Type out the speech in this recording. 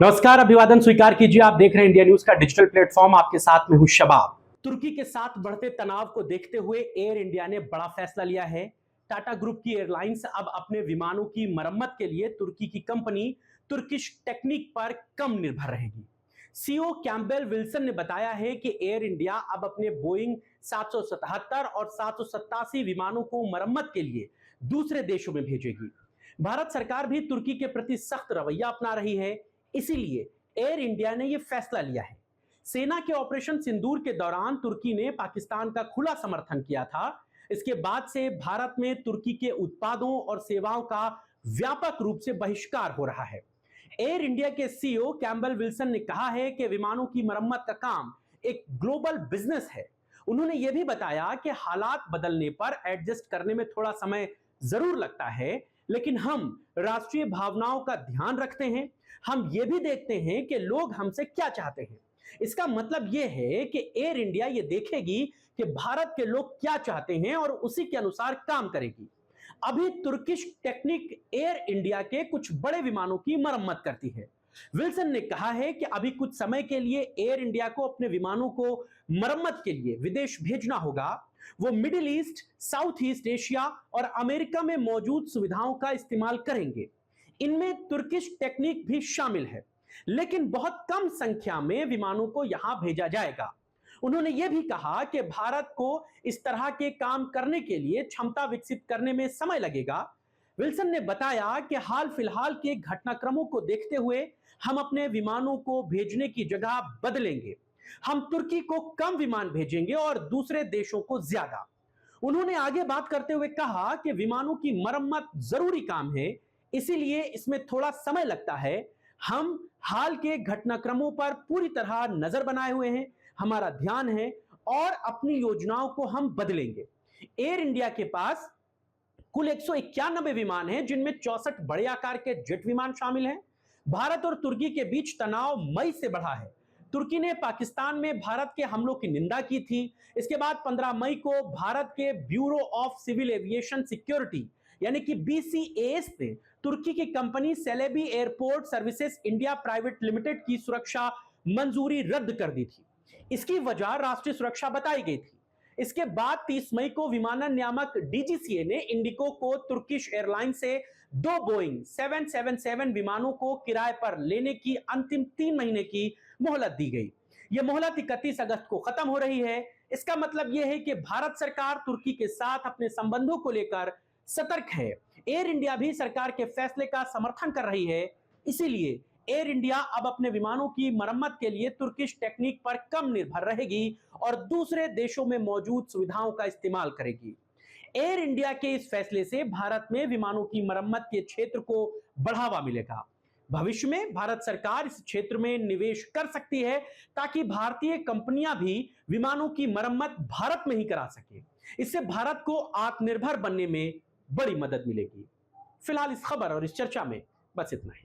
नमस्कार, अभिवादन स्वीकार कीजिए। आप देख रहे हैं इंडिया न्यूज का डिजिटल प्लेटफॉर्म। आपके साथ में हूं शबाब। तुर्की के साथ बढ़ते तनाव को देखते हुए एयर इंडिया ने बड़ा फैसला लिया है। टाटा ग्रुप की एयरलाइंस अब अपने विमानों की मरम्मत के लिए तुर्की की कंपनी तुर्किश टेक्निक पर कम निर्भर रहेगी। सीईओ कैम्पबेल विल्सन ने बताया है कि एयर इंडिया अब अपने बोइंग 777 और 787 विमानों को मरम्मत के लिए दूसरे देशों में भेजेगी। भारत सरकार भी तुर्की के प्रति सख्त रवैया अपना रही है, इसीलिए एयर इंडिया ने यह फैसला लिया है। सेना के ऑपरेशन सिंदूर के दौरान तुर्की ने पाकिस्तान का खुला समर्थन किया था। इसके बाद से भारत में तुर्की के उत्पादों और सेवाओं का व्यापक रूप से बहिष्कार हो रहा है। एयर इंडिया के सीईओ कैम्पबेल विल्सन ने कहा है कि विमानों की मरम्मत का काम एक ग्लोबल बिजनेस है। उन्होंने यह भी बताया कि हालात बदलने पर एडजस्ट करने में थोड़ा समय जरूर लगता है, लेकिन हम राष्ट्रीय भावनाओं का ध्यान रखते हैं। हम ये भी देखते हैं कि लोग हमसे क्या चाहते हैं। इसका मतलब यह है कि एयर इंडिया ये देखेगी कि भारत के लोग क्या चाहते हैं और उसी के अनुसार काम करेगी। अभी तुर्किश टेक्निक एयर इंडिया के कुछ बड़े विमानों की मरम्मत करती है। विल्सन ने कहा है कि अभी कुछ समय के लिए एयर इंडिया को अपने विमानों को मरम्मत के लिए विदेश भेजना होगा। वो middle east, south east Asia और अमेरिका में मौजूद सुविधाओं का इस्तेमाल करेंगे। इनमें तुर्किश टेक्निक भी शामिल है, लेकिन बहुत कम संख्या में विमानों को यहां भेजा जाएगा। उन्होंने यह भी कहा कि भारत को इस तरह के काम करने के लिए क्षमता विकसित करने में समय लगेगा। विल्सन ने बताया कि हाल फिलहाल के घटनाक्रमों को देखते हुए हम अपने विमानों को भेजने की जगह बदलेंगे। हम तुर्की को कम विमान भेजेंगे और दूसरे देशों को ज्यादा। उन्होंने आगे बात करते हुए कहा कि विमानों की मरम्मत जरूरी काम है, इसीलिए इसमें थोड़ा समय लगता है। हम हाल के घटनाक्रमों पर पूरी तरह नजर बनाए हुए हैं, हमारा ध्यान है और अपनी योजनाओं को हम बदलेंगे। एयर इंडिया के पास कुल 191 विमान हैं, जिनमें 64 बड़े आकार के जेट विमान शामिल हैं। भारत और तुर्की के बीच तनाव मई से बढ़ा है। तुर्की ने पाकिस्तान में भारत के हमलों की निंदा की थी। इसके बाद 15 मई को भारत के bureau of civil aviation security यानी कि बीसीएएस ने तुर्की की company Celebi airport services India private limited की सुरक्षा मंजूरी रद्द कर दी थी। इसकी वजह राष्ट्रीय सुरक्षा बताई गई थी। इसके बाद 30 मई को विमानन नियामक डीजीसीए ने इंडिको को तुर्किश एयरलाइन से 2 बोइंग 777 विमानों को किराए पर लेने की अंतिम 3 महीने की मोहलत दी गई। यह मोहलत 31 अगस्त को खत्म हो रही है। इसका मतलब यह है कि भारत सरकार तुर्की के साथ अपने संबंधों को लेकर सतर्क है। एयर इंडिया भी सरकार के फैसले का समर्थन कर रही है, इसीलिए एयर इंडिया अब अपने विमानों की मरम्मत के लिए तुर्किश टेक्निक पर कम निर्भर रहेगी और दूसरे देशों में मौजूद सुविधाओं का इस्तेमाल करेगी। एयर इंडिया के इस फैसले से भारत में विमानों की मरम्मत के क्षेत्र को बढ़ावा मिलेगा। भविष्य में भारत सरकार इस क्षेत्र में निवेश कर सकती है, ताकि भारतीय कंपनियां भी विमानों की मरम्मत भारत में ही करा सके। इससे भारत को आत्मनिर्भर बनने में बड़ी मदद मिलेगी। फिलहाल इस खबर और इस चर्चा में बस इतना ही।